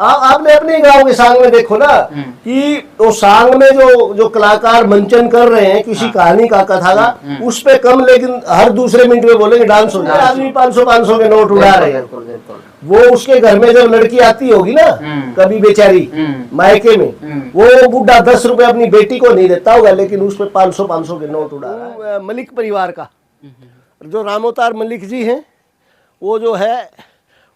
आपने अपने गांव के सांग में देखो ना कि वो सांग में जो कलाकार मंचन कर रहे हैं किसी कहानी का कथा का, उस पे कम लेकिन हर दूसरे मिनट में बोलेंगे डांस हो जाए। आदमी 500 के नोट उड़ा रहे हैं। वो उसके घर में जब लड़की आती होगी ना कभी बेचारी मायके में, वो बुढ़ा 10 रुपए अपनी बेटी को नहीं देता होगा, लेकिन उस पे 500 के नोट उड़ा रहा है। मलिक परिवार का जो रामोतार मलिक जी हैं, वो जो है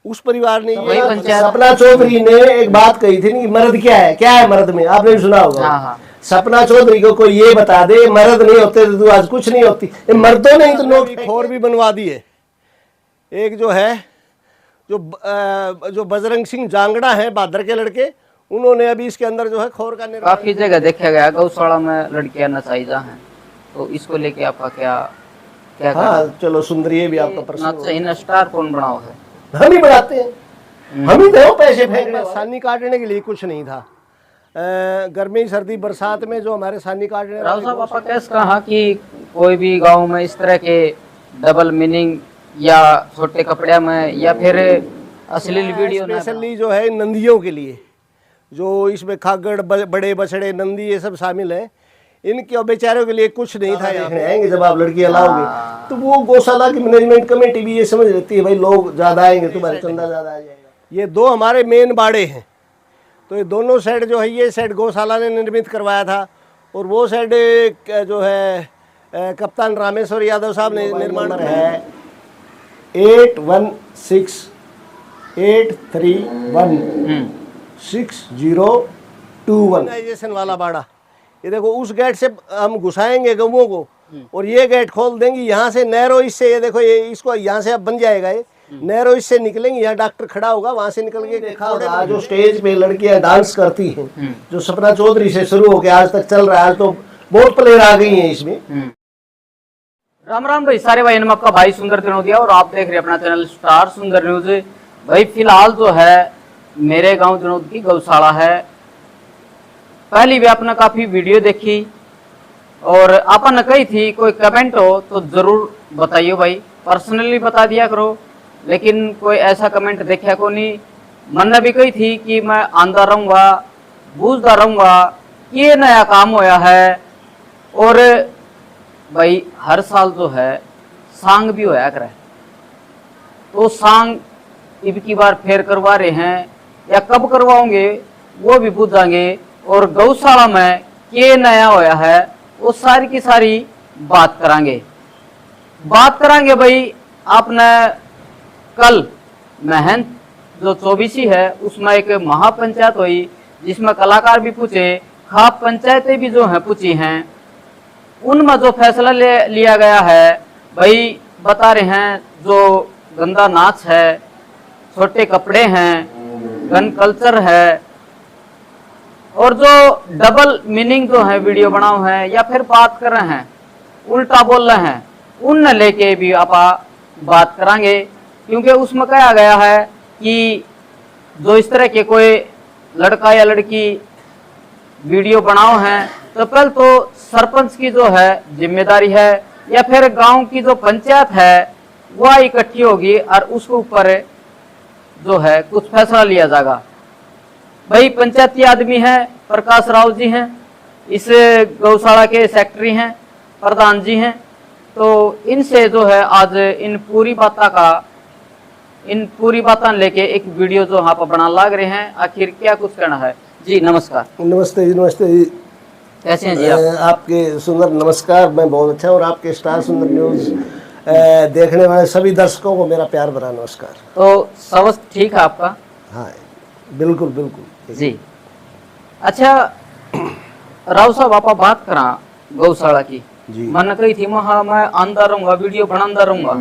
उस परिवार ने सपना चौधरी ने एक बात कही थी कि मर्द क्या है मर्द में, आपने भी सुना होगा। हाँ। सपना चौधरी को कोई ये बता दे मर्द नहीं होते तो आज कुछ नहीं होती। मर्दों ने ही तो नोट खोर भी बनवा दी है। एक जो है जो बजरंग सिंह जांगड़ा है भादर के लड़के, उन्होंने अभी इसके अंदर जो है खोर का निर्माण काफी जगह देखा गया गौशाला में लड़कियां नसाइजा हैं, तो इसको लेके आपका क्या हाँ चलो सुंदरी है भी आपका प्रश्न। स्टार कौन बनाओ है? हम ही बनाते हैं, हम ही दो पैसे फेंकने। सानी काटने के लिए कुछ नहीं था। गर्मी सर्दी बरसात में जो हमारे सानी काटने। राव साहब आपका कैसे कहा कि कोई भी गांव में इस तरह के डबल मीनिंग या छोटे कपड़े में या फिर अश्लील वीडियो स्पेशली जो है नंदियों के लिए, जो इसमें खागड़ बड़े बछड़े नंदी ये सब शामिल है, इनके बेचारों के लिए कुछ नहीं था। देखने आएंगे जब आप लड़की लाओगे तो वो गौशाला की मैनेजमेंट कमेटी भी ये समझ लेती है भाई लोग ज्यादा आएंगे तुम्हारे चंदा ज्यादा आ जाएगा। ये दो हमारे मेन बाड़े हैं, तो ये दोनों साइड जो है, ये साइड गौशाला ने निर्मित करवाया था और वो साइड जो है कप्तान रामेश्वर यादव साहब ने निर्माण है। 8168316021 वाला बाड़ा। ये देखो उस गेट से हम घुसाएंगे गऊओं को और ये गेट खोल देंगे। यहाँ से नैरो इससे, ये देखो ये इसको यहाँ से अब बन जाएगा, ये नैरो इससे निकलेंगे। यहाँ डॉक्टर खड़ा होगा, वहां से निकल के देखा होगा जो स्टेज पे लड़कियां डांस करती हैं, जो सपना चौधरी से शुरू होकर आज तक चल रहा है। आज तो बहुत प्लेयर आ गई हैं इसमें। राम राम भाई सारे भाई, आपका भाई सुंदर दिनोदिया और आप देख रहे हैं अपना चैनल स्टार सुंदर न्यूज। भाई फिलहाल जो है मेरे गांव दिनोद की गौशाला है। पहली भी आपने काफी वीडियो देखी और आपने कही थी कोई कमेंट हो तो जरूर बताइए भाई, पर्सनली बता दिया करो, लेकिन कोई ऐसा कमेंट देखा को नहीं। मैंने भी कही थी कि मैं आंदा रहूंगा, बूझता रहूंगा, ये नया काम होया है। और भाई हर साल जो है सांग भी होया करे, तो सांग इब की बार फेर करवा रहे हैं या कब करवाओगे वो भी पूछांगे। और गौशाला में क्या नया होया है वो सारी की सारी बात करांगे भाई। आपने कल महंत जो 24 है उसमें एक महापंचायत हुई जिसमें कलाकार भी पूछे, खाप पंचायतें भी जो है पूछी हैं, उनमें जो फैसला लिया गया है भाई बता रहे हैं जो गंदा नाच है, छोटे कपड़े हैं, गन कल्चर है और जो डबल मीनिंग जो है वीडियो बनाओ है या फिर बात कर रहे हैं उल्टा बोल रहे हैं, उन लेके भी आप बात करांगे। क्योंकि उसमें कहा गया है कि जो इस तरह के कोई लड़का या लड़की वीडियो बनाओ हैं तो पहले तो सरपंच की जो है जिम्मेदारी है या फिर गांव की जो पंचायत है वह इकट्ठी होगी और उसके ऊपर जो है कुछ फैसला लिया जाएगा। भाई पंचायती आदमी हैं, प्रकाश राव जी हैं, इस गौशाला के सेक्रेटरी हैं, प्रधान जी हैं, तो इनसे जो है आज इन पूरी बातें लेके एक वीडियो जो यहाँ पर बना लग रहे हैं। आखिर क्या कुछ कहना है जी? नमस्कार। नमस्ते जी, नमस्ते जी, कैसे हैं जी आप? आपके सुंदर नमस्कार, मैं बहुत अच्छा। और आपके स्टार सुंदर न्यूज देखने वाले सभी दर्शकों को मेरा प्यार भरा नमस्कार। तो सब ठीक है आपका? हाँ बिल्कुल बिल्कुल जी। अच्छा राव साहब आप बात करा गौशाला की, मैंने कही थी मैं आंदा रहूंगा, वीडियो बनाता रहूंगा,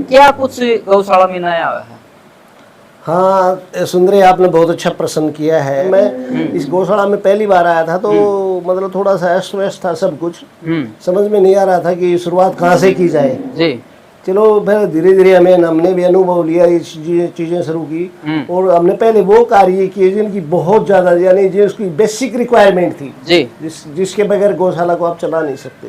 क्या कुछ गौशाला में नया आया है? हाँ सुंदरी, आपने बहुत अच्छा प्रश्न किया है। मैं इस गौशाला में पहली बार आया था तो मतलब थोड़ा सा अस्त व्यस्त था सब कुछ, समझ में नहीं आ रहा था कि शुरुआत कहाँ से की जाए जी। चलो फिर धीरे धीरे हमने भी अनुभव लिया, ये चीजें शुरू की और हमने पहले वो कार्य किए जिनकी बहुत ज्यादा यानी जिसकी बेसिक रिक्वायरमेंट थी जी, जिसके बगैर गौशाला को आप चला नहीं सकते।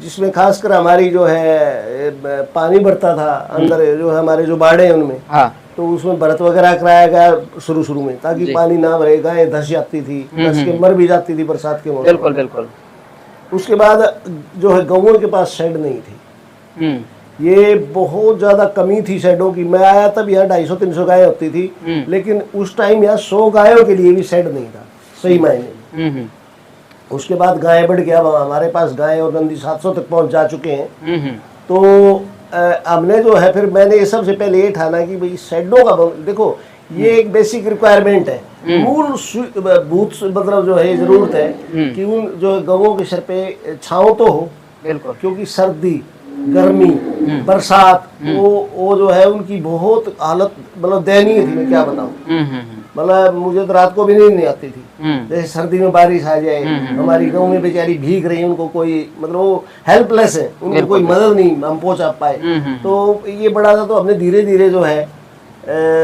जिसमें खासकर हमारी जो है पानी भरता था अंदर, जो हमारे जो बाड़े हैं उनमें तो उसमें व्रत वगैरह कराया गया शुरू में, ताकि पानी ना भरे, गायें धस जाती थी, धस के मर भी जाती थी बरसात के मौसम। बिल्कुल बिल्कुल। उसके बाद जो है गौओं के पास शेड नहीं थी, ये बहुत ज्यादा कमी थी शेडों की। मैं आया तब यहाँ 250-300 गायें होती थी, लेकिन उस टाइम यहाँ 100 गायों के लिए भी शेड नहीं था सही मायने में। उसके बाद गाय बढ़ गया, हमारे पास गाय और नंदी 700 तक पहुंच जा चुके हैं। तो हमने जो है फिर मैंने ये सबसे पहले ये ठाना कि भाई शेडों का देखो ये एक बेसिक रिक्वायरमेंट है, मूल भूत मतलब जो है जरूरत है कि उन जो गौओं के सर पे छांव तो हो, बिल्कुल, क्योंकि सर्दी गर्मी बरसात वो जो है उनकी बहुत हालत मतलब दयनीय थी, मैं क्या बताऊं। मतलब मुझे तो रात को भी नींद नहीं आती थी, जैसे सर्दी में बारिश आ जाए, हमारी गाँव में बेचारी भीग रही, उनको कोई मतलब वो हेल्पलेस है, उनको कोई मदद नहीं हम पहुंचा पाए। तो ये बड़ा था, तो हमने धीरे धीरे जो है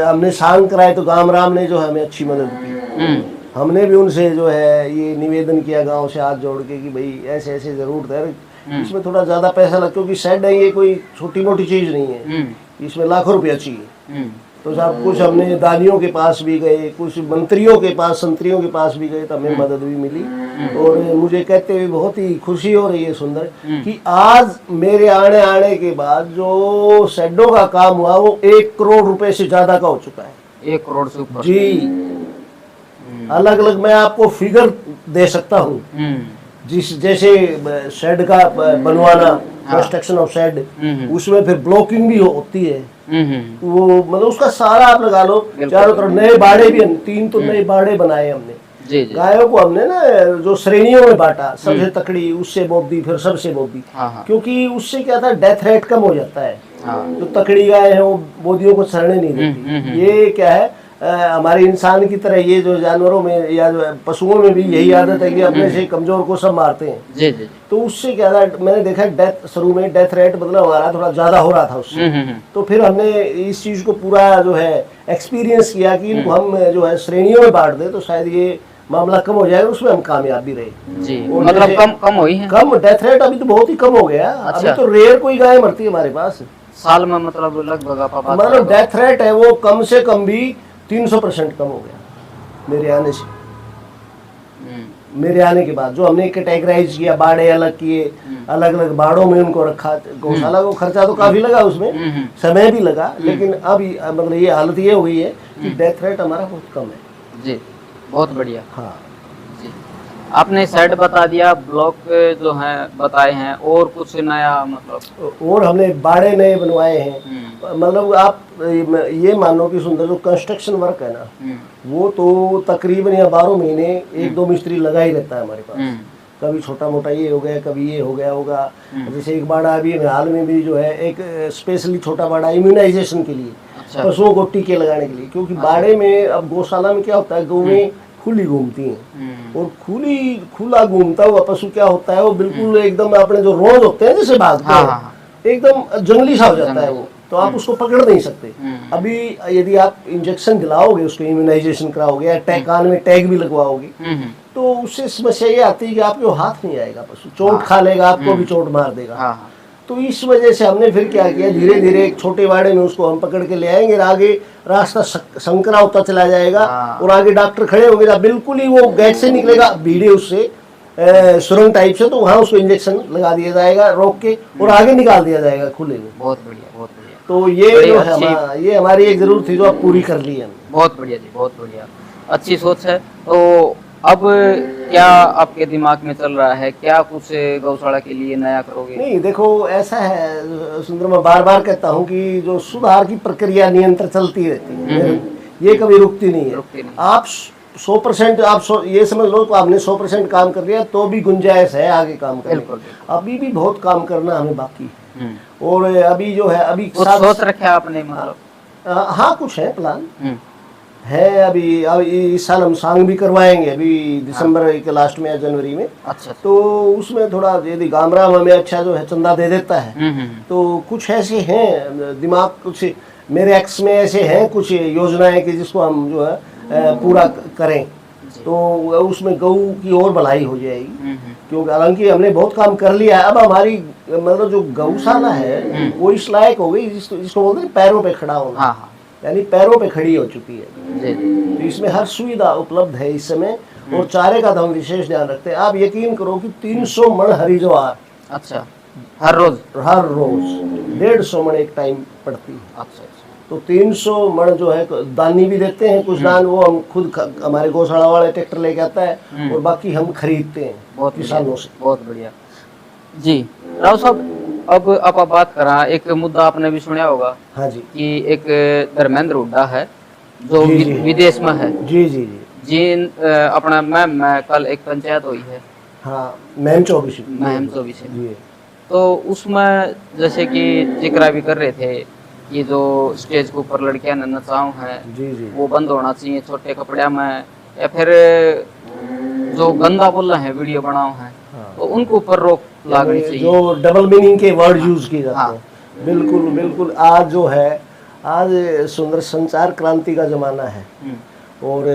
हमने सांग कराए, तो गाम राम ने जो है हमें अच्छी मदद की। हमने भी उनसे जो है ये निवेदन किया गांव से हाथ जोड़ के कि भाई ऐसे ऐसे जरूरत है, इसमें थोड़ा ज्यादा पैसा लग, क्योंकि शेड है ये कोई छोटी मोटी चीज नहीं है, इसमें लाखों रुपया चाहिए। तो सब कुछ हमने दानियों के पास भी गए, कुछ मंत्रियों के पास संतरियों के पास भी गए, तो हमें मदद भी मिली। और मुझे कहते हुए बहुत ही खुशी हो रही है सुंदर कि आज मेरे आने के बाद जो शेडों का काम हुआ वो 1 करोड़ रुपए से ज्यादा का हो चुका है। 1 करोड़ से ऊपर जी। अलग अलग मैं आपको फिगर दे सकता हूँ, जिस जैसे शेड का बनवाना, कंस्ट्रक्शन ऑफ शेड, उसमें फिर ब्लॉकिंग भी होती है, वो मतलब उसका सारा आप लगा लो, चारों तरफ नए बाड़े भी, 3 तो नए बाड़े बनाए हमने। गायों को हमने ना जो श्रेणियों में बांटा, सबसे तकड़ी, उससे बोदी, फिर सबसे बोदी, क्योंकि उससे क्या था डेथ रेट कम हो जाता है। जो तकड़ी गाय है वो बोदियों को सड़ने नहीं देती। ये क्या है हमारे इंसान की तरह ये जो जानवरों में या जो पशुओं में भी यही आदत है कि अपने से कमजोर को सब मारते हैं। जी जी। तो उससे क्या था, मैंने देखा डेथ शुरू में डेथ रेट मतलब हमारा थोड़ा ज्यादा हो रहा था उससे। तो फिर हमने इस चीज को पूरा जो है एक्सपीरियंस किया कि इनको हम जो है श्रेणियों में बांट दे तो शायद ये मामला कम हो जाएगा, उसमें हम कामयाब भी रहे। जी, मतलब कम हुई है, कम डेथ रेट अभी तो बहुत ही कम हो गया। अच्छा। अभी तो रेयर कोई गाय मरती है हमारे पास साल में, मतलब लगभग मतलब डेथ रेट है वो कम से कम भी 300% कम हो गया मेरे आने से। मेरे आने के बाद जो हमने कैटेगराइज किया, बाड़े अलग किए, अलग अलग बाड़ों में उनको रखा, गौशाला को खर्चा तो काफी लगा, उसमें समय भी लगा, लेकिन अब मतलब ये हालत ये हो गई है कि डेथ रेट हमारा बहुत कम है। जी, बहुत बढ़िया। हाँ जी, आपने शेड बता दिया, ब्लॉक जो है बताए हैं, और कुछ नया मतलब? और हमने बाड़े नए बनवाए हैं। मतलब आप ये मानो कि सुंदर जो कंस्ट्रक्शन वर्क है ना, वो तो तकरीबन या 12 महीने 1-2 मिस्त्री लगा ही रहता है हमारे पास। कभी छोटा मोटा ये हो गया, कभी ये हो गया होगा। जैसे एक बाड़ा अभी हाल में भी जो है एक स्पेशली छोटा बाड़ा इम्यूनाइजेशन के लिए, पशुओं को टीके लगाने के लिए, क्योंकि बाड़े में अब गौशाला में क्या होता है, गौएं खुली घूमती हैं, और खुला घूमता हुआ पशु क्या होता है वो बिल्कुल एकदम अपने जो रोज होते हैं जैसे भागते हैं, एकदम जंगली सा हो जाता है वो, तो आप उसको पकड़ नहीं सकते। अभी यदि आप इंजेक्शन दिलाओगे, उसको इम्यूनाइजेशन कराओगे या कान में टैग भी लगवाओगे, तो उससे समस्या ये आती है कि आपको हाथ नहीं आएगा, पशु चोट खा लेगा, आपको भी चोट मार देगा। तो इस वजह से हमने फिर क्या किया, धीरे धीरे एक छोटे बाड़े में उसको हम पकड़ के ले आएंगे, आगे रास्ता संकरा होता चला जाएगा, और आगे डॉक्टर खड़े होंगे, बिल्कुल ही वो गेट से निकलेगा भीड़े उससे सुरंग टाइप से, तो वहाँ उसको इंजेक्शन लगा दिया जाएगा रोक के, और आगे निकाल दिया जाएगा खुले में। बहुत बढ़िया, बहुत बढ़िया। तो ये जो है ये हमारी एक जरूरत थी जो अब पूरी कर ली है। बहुत बढ़िया जी, बहुत बढ़िया, अच्छी सोच है। तो अब क्या आपके दिमाग में चल रहा है, क्या कुछ गौशाला के लिए नया करोगे? नहीं, देखो ऐसा है सुंदर, मैं बार बार कहता हूँ कि जो सुधार की प्रक्रिया निरंतर चलती रहती है, ये कभी रुकती नहीं है। आप 100% आप ये समझ लो तो आपने 100% काम कर लिया, तो भी गुंजाइश है आगे काम करने की। अभी भी बहुत काम करना हमें बाकी है, और अभी जो है अभी सोच रखा आपने, मतलब? हाँ, कुछ है प्लान है। अभी इस साल हम सांग भी करवाएंगे, अभी दिसंबर के लास्ट में या जनवरी में। अच्छा। तो उसमें थोड़ा यदि गामराम हमें अच्छा जो है चंदा दे देता है, तो कुछ ऐसे हैं दिमाग, कुछ मेरे एक्स में ऐसे हैं कुछ योजनाएं कि जिसको हम जो है पूरा करें, तो उसमें गौ की और भलाई हो जाएगी। क्योंकि हालांकि हमने बहुत काम कर लिया है, अब हमारी मतलब जो गौशाला है वो इस लायक हो गई जिसको बोलते हैं पैरों पे खड़ा होना। यानी पैरों पे खड़ी हो चुकी है। जी जी। तो इसमें हर सुविधा उपलब्ध है इस समय, और चारे का तो हम विशेष ध्यान रखते हैं। आप यकीन करो कि 300 मण हरी ज्वार अच्छा, हर रोज? हर रोज 150 मण एक टाइम पड़ती है। अच्छा अच्छा। तो 300 मण जो है दानी भी देते हैं, कुछ दान वो हम खुद हमारे गौशाला वाले ट्रैक्टर लेके आता है, और बाकी हम खरीदते हैं बहुत किसानों से। बहुत बढ़िया जी। राव साहब, अब आप बात करा, एक मुद्दा आपने भी सुना होगा। हाँ जी। कि एक धर्मेंद्र हुड्डा है जो जी, जी। विदेश में है। जी जी जी। जिन अपना मैं कल एक पंचायत हुई है, हाँ, महम 24 महम 24 जी। तो उसमें जैसे कि जिक्र भी कर रहे थे कि जो स्टेज के ऊपर लड़कियां नचाओ है जी जी। वो बंद होना चाहिए, छोटे कपड़े में, या फिर जो गंदा बोल रहे हैं वीडियो बनाओ है, हाँ। तो उनके ऊपर रोक लागनी चाहिए। जो डबल मीनिंग के वर्ड यूज किए जाते हाँ। हैं, बिल्कुल बिल्कुल। आज जो है, आज सुंदर संचार क्रांति का जमाना है, और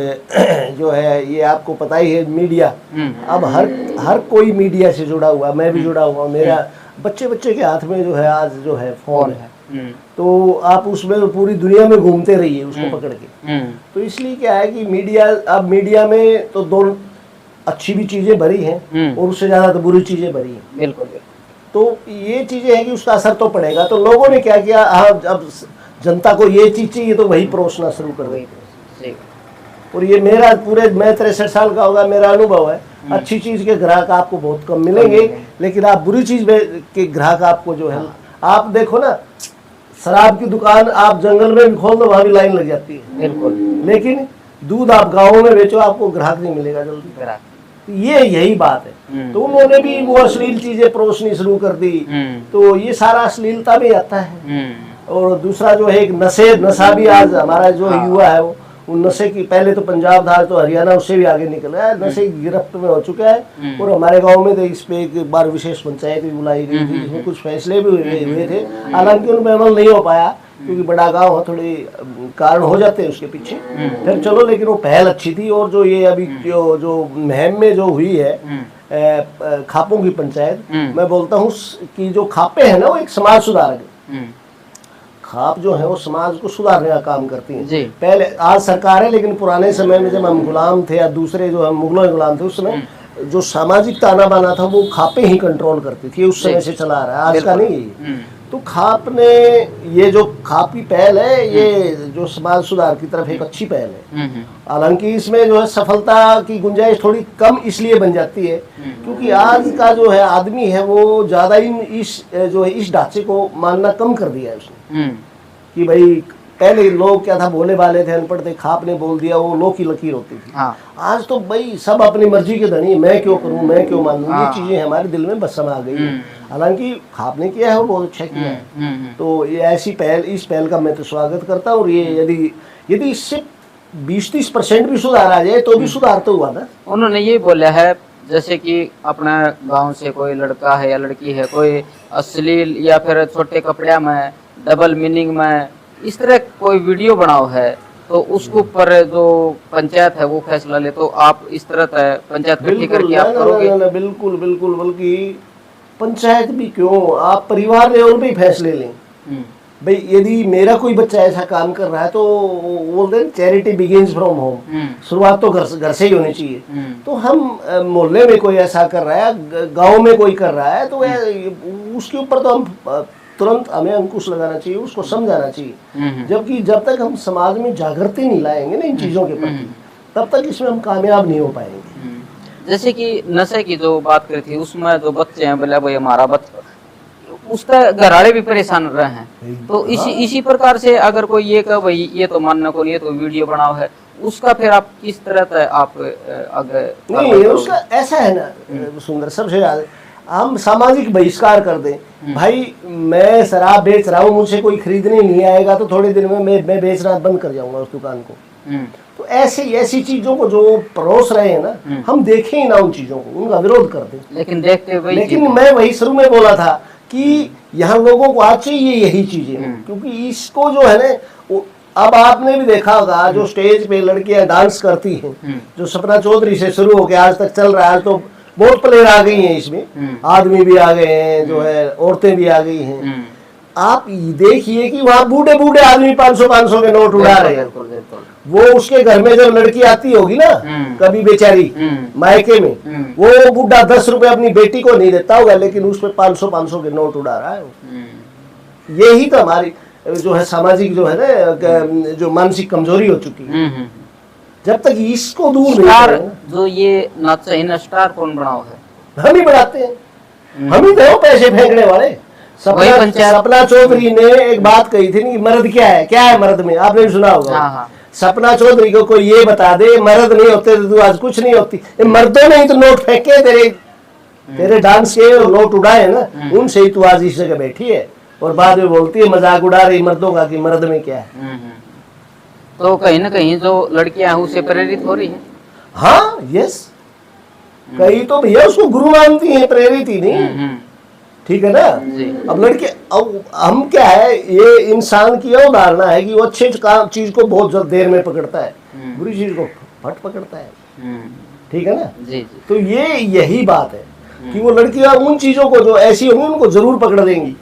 जो है ये आपको पता ही है, मीडिया अब हर कोई मीडिया से जुड़ा हुआ, मैं भी जुड़ा हुआ। मेरा बच्चे के हाथ में जो है आज जो है फोन है, तो आप उसमें पूरी दुनिया में घूमते रहिए उसको पकड़ के। तो इसलिए क्या है कि मीडिया में तो दो अच्छी भी चीजें भरी हैं, और उससे ज्यादा तो बुरी चीजें भरी हैं। बिल्कुल। तो ये चीजें हैं कि उसका असर तो पड़ेगा। तो लोगों ने क्या किया, अब जनता को ये चीज चाहिए तो वही परोसना शुरू कर देते। और ये मेरा मैं 63 साल का होगा, मेरा अनुभव है, अच्छी चीज के ग्राहक आपको बहुत कम मिलेंगे, लेकिन आप बुरी चीज के ग्राहक आपको जो है, आप देखो ना, शराब की दुकान आप जंगल में भी खोल दो, वहां भी लाइन लग जाती है। बिल्कुल। लेकिन दूध आप गाँव में बेचो, आपको ग्राहक नहीं मिलेगा जल्दी। यही बात है। तो उन्होंने भी वो अश्लील चीजें परोसनी शुरू कर दी, तो ये सारा अश्लीलता में आता है। और दूसरा जो है, एक नशा भी आज हमारा जो युवा है वो नशे की, पहले तो पंजाब था, तो हरियाणा उससे भी आगे निकल रहा है, नशे की गिरफ्त में हो चुका है। और हमारे गांव में तो इस पे एक बार विशेष पंचायत भी बुलाई गई थी, जिसमें कुछ फैसले भी हुए थे, हालांकि उनमें अमल नहीं हो पाया, क्योंकि बड़ा गांव है, थोड़े कारण हो जाते हैं उसके पीछे। फिर चलो, लेकिन वो पहल अच्छी थी। और जो ये अभी जो महम में जो हुई है खापों की पंचायत, मैं बोलता हूँ कि जो खापे है ना, वो एक समाज सुधारक है। खाप जो है वो समाज को सुधारने का काम करती है। पहले आज सरकार है, लेकिन पुराने समय में जब हम गुलाम थे, या दूसरे जो हम मुगलों के गुलाम थे, उस समय जो सामाजिक ताना बाना था वो खापे ही कंट्रोल करती थी, उस समय से चला आ रहा है, आज का नहीं है। तो खाप ने, ये जो खाप की पहल है, ये जो समाज सुधार की तरफ एक अच्छी पहल है। हालांकि इसमें जो है सफलता की गुंजाइश थोड़ी कम इसलिए बन जाती है, क्योंकि आज का जो है आदमी है वो ज्यादा इस ढांचे को मानना कम कर दिया है उसने, कि भाई पहले लोग क्या था, भोले भाले थे, अनपढ़ थे, खाप ने बोल दिया, वो लो की लकीर होती थी। हाँ। आज तो भाई सब अपनी मर्जी के धनी, मैं क्यों करूं, मैं क्यों मानूं, ये चीजें हमारे दिल में बस समा गई है। हालांकि खाप ने किया है, वो बहुत अच्छा किया है। तो ये ऐसी पहल, इस पहल का मैं तो स्वागत करता हूँ। और ये यदि इससे 20-30% भी सुधार आ जाए तो भी सुधार तो हुआ ना। उन्होंने ये बोला है, जैसे कि अपना गांव से कोई लड़का है या लड़की है, कोई अश्लील या फिर छोटे कपड़े में, डबल मीनिंग में, इस तरह कोई वीडियो बनाओ है, तो उसके ऊपर जो पंचायत है वो फैसला ले। तो आप इस तरह पंचायत इकट्ठी करके आप करोगे? बिल्कुल बिल्कुल। बल्कि पंचायत भी क्यों, आप परिवार लेवल पे ही फैसले लें। भाई यदि मेरा कोई बच्चा ऐसा काम कर रहा है, तो बोलते हैं चैरिटी बिगिंस फ्रॉम होम, शुरुआत तो घर से ही होनी चाहिए। तो हम मोहल्ले में कोई ऐसा कर रहा है, गांव में कोई कर रहा है, तो उसके ऊपर तो हम तुरंत हमें अंकुश लगाना चाहिए, उसको समझाना चाहिए। जबकि जब तक हम समाज में जागृति नहीं लाएंगे ना इन चीजों के प्रति, तब तक इसमें हम कामयाब नहीं हो पाएंगे। जैसे कि नशे की जो बात करी थी, उसमें जो बच्चे हैं, बोले भाई हमारा बच्चा, उसका घरवाले भी परेशान रहे हैं। तो इसी प्रकार से अगर कोई ये कहे भाई ये तो मानने को नहीं, तो वीडियो बनाओ है, उसका फिर आप किस तरह आप आगे नहीं, उसका ऐसा है ना सुंदर, सबसे ज्यादा हम सामाजिक बहिष्कार कर दें। भाई मैं शराब बेच रहा हूँ, मुझसे कोई खरीदने नहीं आएगा, तो थोड़े दिन में मैं बेचना बंद कर जाऊंगा उस दुकान को। तो ऐसी चीजों को जो परोस रहे हैं ना, हम देखें ही ना उन चीजों को, उनका विरोध कर दें। लेकिन मैं वही शुरू में बोला था कि यहाँ लोगों को आज चाहिए यही चीजें, क्योंकि इसको जो है ना, अब आपने भी देखा होगा जो स्टेज पे लड़कियां डांस करती हैं, जो सपना चौधरी से शुरू होकर आज तक चल रहा है, तो बहुत प्लेयर आ गई हैं इसमें, आदमी भी आ गए हैं, जो है औरतें भी आ गई हैं। आप ये देखिए कि वहाँ बूढ़े बूढ़े आदमी 500 के नोट उड़ा रहे हैं। बिल्कुल बिल्कुल। वो उसके घर में जब लड़की आती होगी ना कभी बेचारी मायके में, वो बूढ़ा 10 रुपए अपनी बेटी को नहीं देता होगा, लेकिन उस पे 500 के नोट उड़ा रहा है वो। यही तो हमारी जो है सामाजिक जो है ना जो मानसिक कमजोरी हो चुकी है। जब तक इसको दूर नहीं स्टार करेंगे, जो ये नाचा इन स्टार कौन बनाओ है? हम ही बढ़ाते हैं, हम ही तो पैसे फेंकने वाले। वही पंचायत- सपना चौधरी ने एक बात कही थी कि मर्द क्या है मर्द में, आपने भी सुना होगा। हाँ हाँ। सपना चौधरी को कोई ये बता दे मर्द नहीं होते तो तू आज कुछ नहीं होती। ये मर्दों ने ही तो नोट फेंके तेरे डांस के और नोट उड़ाए ना, उनसे ही तू आज इस जगह बैठी है और बाद में बोलती है मजाक उड़ा रही मर्दों का कि मर्द में क्या है। तो कहीं ना कहीं जो लड़कियां हैं उससे प्रेरित हो रही है। हाँ यस, कई तो भैया उसको गुरु मानती हैं, प्रेरित ही नहीं। ठीक है ना। जी। अब लड़के, अब हम क्या है, ये इंसान की यह धारणा है कि वो अच्छे चीज को बहुत देर में पकड़ता है, बुरी चीज को फट पकड़ता है। ठीक है ना। जी जी। तो ये यही बात है कि वो लड़कियां उन चीजों को जो ऐसी होंगी उनको जरूर पकड़ देंगी।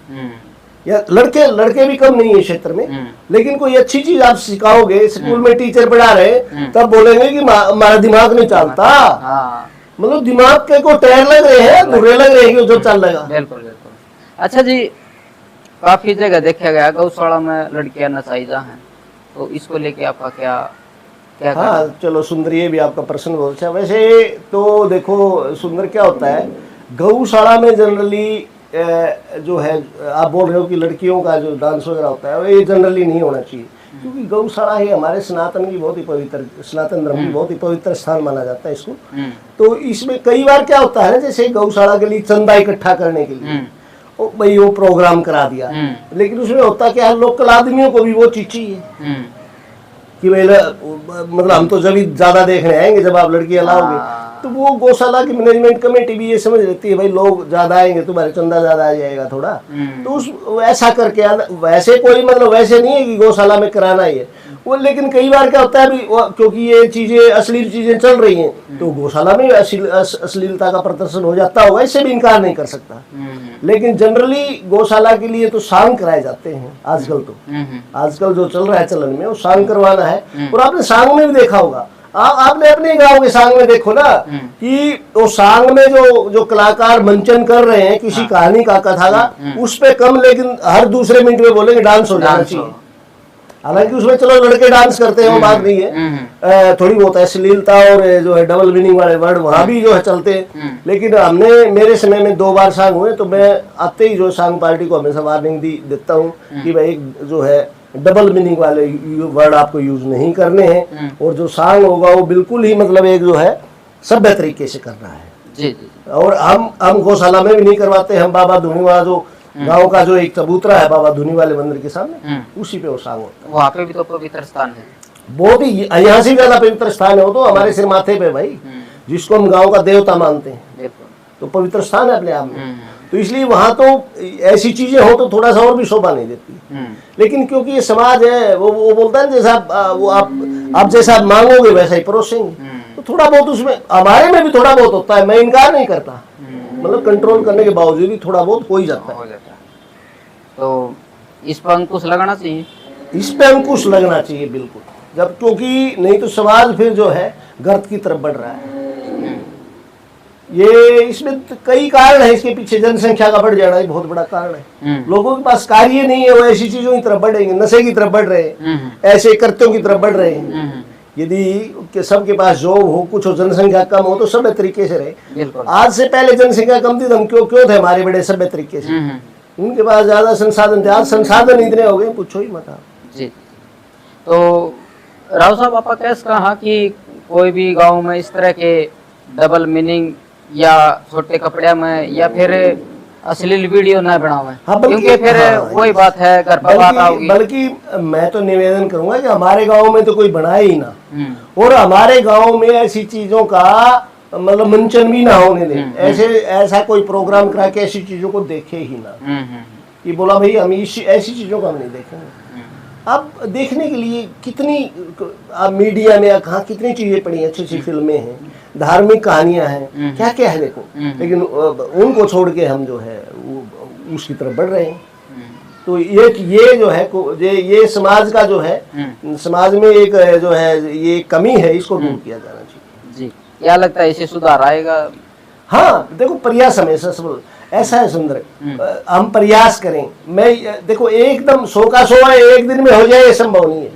या लड़के भी कम नहीं है क्षेत्र में, लेकिन कोई अच्छी चीज आप सिखाओगे, स्कूल में टीचर पढ़ा रहे तब बोलेंगे कि हमारा दिमाग नहीं चलता। हाँ। मतलब दिमाग के को टैर लग रहे हैं, बुरे लग रहे हैं कि जो चल लगा। बिल्कुल बिल्कुल। अच्छा जी, काफी जगह देखा गया गौशाला में लड़कियां नसाइजा हैं, तो इसको लेके आपका क्या हाँ चलो सुंदर, ये भी आपका प्रश्न बहुत अच्छा। वैसे तो देखो सुंदर, क्या होता है गौशाला में जनरली जो है, आप बोल रहे हो कि लड़कियों का जो डांस वगैरह होता है ये जनरली नहीं होना चाहिए, क्योंकि गौशाला ही हमारे सनातन की बहुत ही पवित्र, सनातन धर्म की बहुत ही पवित्र स्थान माना जाता है इसको। तो इसमें कई बार क्या होता है, जैसे गौशाला के लिए चंदा इकट्ठा करने के लिए भाई वो प्रोग्राम करा दिया, लेकिन उसमें होता क्या है, लोकल आदमियों को भी वो चीज चाहिए कि भाई मतलब हम तो जब ज्यादा देखने आएंगे जब आप लड़कियां लाओगे। तो वो गौशाला की मैनेजमेंट कमेटी भी ये समझ लेती है भाई लोग ज्यादा आएंगे, तुम्हारे चंदा ज्यादा आ जाएगा थोड़ा, तो उस ऐसा करके वैसे कोई मतलब वैसे नहीं है कि गौशाला में कराना ही है वो, लेकिन कई बार क्या होता है भी क्योंकि ये चीजें अश्लील चीजें चल रही हैं तो गौशाला में अश्लीलता का प्रदर्शन हो जाता होगा, इससे भी इनकार नहीं कर सकता। लेकिन जनरली गौशाला के लिए तो सांग कराए जाते हैं आजकल। तो आजकल जो चल रहा है चलन में वो सांग करवाना है। और आपने सांग में भी देखा होगा, आपने अपने गांव के सांग में देखो ना कि वो सांग में जो कलाकार मंचन कर रहे हैं किसी कहानी का, कथा का, उस पे कम लेकिन हर दूसरे मिनट में बोलेंगे डांस हो जाना चाहिए। हालांकि उसमें चलो लड़के डांस करते हैं वो बात नहीं है, थोड़ी बहुत अश्लीलता और जो है डबल मीनिंग वाले वर्ड वहां भी जो है चलते हैं। लेकिन हमने मेरे समय में 2 बार सांग हुए, तो मैं आते ही जो सांग पार्टी को हमेशा वार्निंग देता हूँ कि भाई जो है डबल मीनिंग वाले वर्ड आपको यूज नहीं करने हैं, और जो सांग होगा वो बिल्कुल ही मतलब एक जो है सभ्य तरीके से करना है। जी जी। और हम गौशाला में भी नहीं करवाते, हम बाबा धुनी वाला जो गांव का जो एक चबूतरा है बाबा धुनी वाले मंदिर के सामने, उसी पे वो सांग होता है। वहाँ पे भी तो पवित्र स्थान है, बहुत ही यहाँ से ज्यादा पवित्र स्थान है वो, तो हमारे सिर माथे पे भाई, जिसको हम गांव का देवता मानते हैं, तो पवित्र स्थान है अपने आप में। तो इसलिए वहां तो ऐसी चीजें हो तो थोड़ा सा और भी शोभा नहीं देती। लेकिन क्योंकि ये समाज है, वो बोलता है जैसा आप जैसा मांगोगे वैसा ही परोसेंगे, तो थोड़ा बहुत उसमें हमारे में भी थोड़ा बहुत होता है, मैं इनकार नहीं करता, मतलब कंट्रोल करने के बावजूद भी थोड़ा बहुत हो ही जाता है। तो इस पर अंकुश लगाना चाहिए, इस पे अंकुश लगना चाहिए बिल्कुल, जब क्योंकि नहीं तो समाज फिर जो है गर्त की तरफ बढ़ रहा है। ये इसमें कई कारण है, इसके पीछे जनसंख्या का बढ़ जाना एक बहुत बड़ा कारण है। लोगों के पास कार्य नहीं है, वो ऐसी चीजों की तरफ बढ़ेंगे, नशे की तरफ बढ़ रहे हैं, ऐसे कृत्यों की तरफ बढ़ रहे हैं। यदि सबके पास जॉब हो, कुछ हो, जनसंख्या कम हो तो सभ्य तरीके से रहे। आज से पहले जनसंख्या कम थी तो हम क्यों थे हमारे बड़े सभ्य तरीके से, उनके पास ज्यादा संसाधन थे, आज संसाधन इतने हो गए पूछो ही मत आप। जी। तो राव साहब आपका कैसे कहा कि कोई भी गांव में इस तरह के डबल मीनिंग या छोटे कपड़े में या फिर अश्लील वीडियो न बनावे, क्योंकि फिर वही बात है घर पर बात आओगी। बल्कि मैं तो निवेदन करूंगा कि हमारे गांव में तो कोई बनाए ही ना, और हमारे गांव में ऐसी चीजों का मतलब मंचन भी ना होने दें, ऐसा कोई प्रोग्राम करा के ऐसी चीजों को देखे ही ना। ये बोला भाई हम ऐसी चीजों को हम नहीं देखेंगे। अब देखने के लिए कितनी मीडिया में कहा कितनी चीजें पड़ी, अच्छी अच्छी फिल्में हैं, धार्मिक कहानियां हैं, क्या क्या है देखो, लेकिन उनको छोड़ के हम जो है उसकी तरफ बढ़ रहे हैं। तो ये जो है ये समाज का जो है, समाज में एक जो है ये कमी है, इसको दूर किया जाना चाहिए। जी, क्या लगता है इसे सुधार आएगा? हाँ देखो, प्रयास हमेशा सफल ऐसा है सुंदर, हम प्रयास करें। मैं देखो एकदम 100 का 100 है एक दिन में हो जाए, ये संभव नहीं है,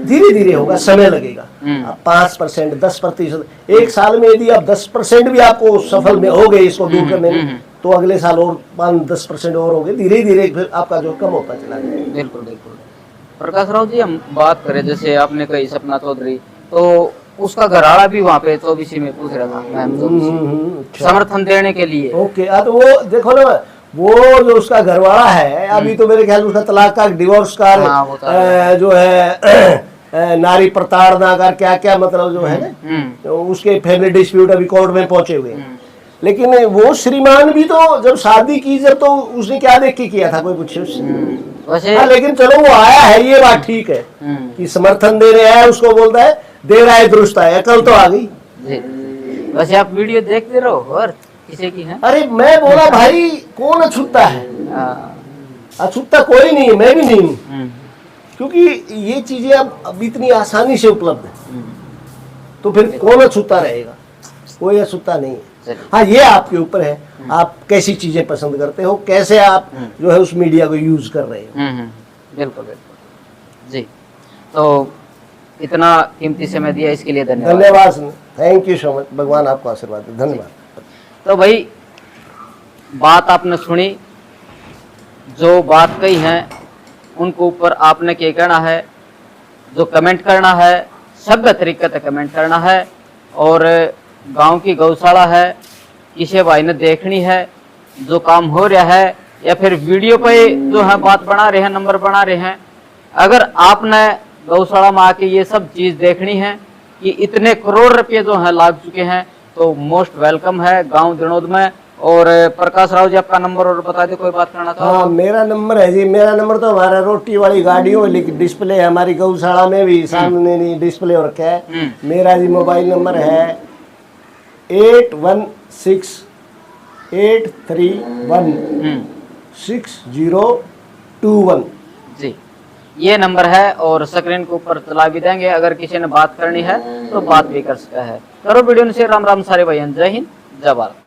धीरे धीरे होगा, समय लगेगा। 5%, 10%, एक साल में यदि आप 10% भी आपको सफल में हो गए इसको दूर करने में, तो अगले साल और 5-10% और हो गए, धीरे धीरे फिर आपका जो कम होता चला जाएगा। बिल्कुल बिल्कुल। प्रकाश राव जी, हम बात करें जैसे आपने कही सपना चौधरी, तो उसका घराड़ा भी वहाँ पे 24 में पूछ रहा था मैम, समर्थन देने के लिए। ओके, तो वो देखो ना, वो जो उसका घरवाला है, अभी तो मेरे ख्याल उसका तलाक का, डिवोर्स का जो है नारी प्रताड़ना का क्या क्या मतलब जो है ना, तो उसके फैमिली डिस्प्यूट अभी कोर्ट में पहुंचे हुए हैं। लेकिन वो श्रीमान भी तो जब शादी की, जब तो उसने क्या देख के किया था, कोई पूछे उससे? हाँ, लेकिन चलो वो आया है, ये बात ठीक है कि समर्थन देने आया, उसको बोलता है दे रहा है, दुरुस्त है, कल तो आ गई। वैसे आप वीडियो देखते रहो और किसी की है? अरे मैं बोला भाई कौन अछूता है, अछूता कोई नहीं है, मैं भी नहीं हूँ, क्योंकि ये चीजें अब इतनी आसानी से उपलब्ध है, तो फिर कौन अछूता रहेगा? कोई अछूता नहीं है। हाँ, ये आपके ऊपर है, आप कैसी चीजें पसंद करते हो, कैसे आप जो है उस मीडिया को यूज कर रहे हो। बिल्कुल बिल्कुल जी। तो इतना कीमती समय दिया इसके लिए धन्यवाद। धन्यवाद, थैंक यू सो मच, भगवान आपको आशीर्वाद दे, धन्यवाद। तो भाई बात आपने सुनी, जो बात कही है उनके ऊपर आपने क्या कहना है, जो कमेंट करना है सभ्य तरीके से कमेंट करना है, और गांव की गौशाला है, किसी भाई ने देखनी है, जो काम हो रहा है, या फिर वीडियो पे जो है बात बना रहे हैं, नंबर बना रहे हैं, अगर आपने गौशाला में आके ये सब चीज देखनी है कि इतने करोड़ रुपए जो है लाग चुके हैं, तो मोस्ट वेलकम है गांव दिनोद में। और प्रकाश राव जी, आपका नंबर और बता दे, कोई बात करना था? हाँ, मेरा नंबर है जी, मेरा नंबर तो हमारा रोटी वाली गाड़ियों डिस्प्ले, हमारी गौशाला में भी सामने नहीं डिस्प्ले हो रखा है। मेरा जी मोबाइल नंबर है 8168316021 जी। ये नंबर है और स्क्रीन के ऊपर चला भी देंगे, अगर किसी ने बात करनी है तो बात भी कर सकता है। करो वीडियो से राम राम सारे भाई, जय हिंद, जय भारत।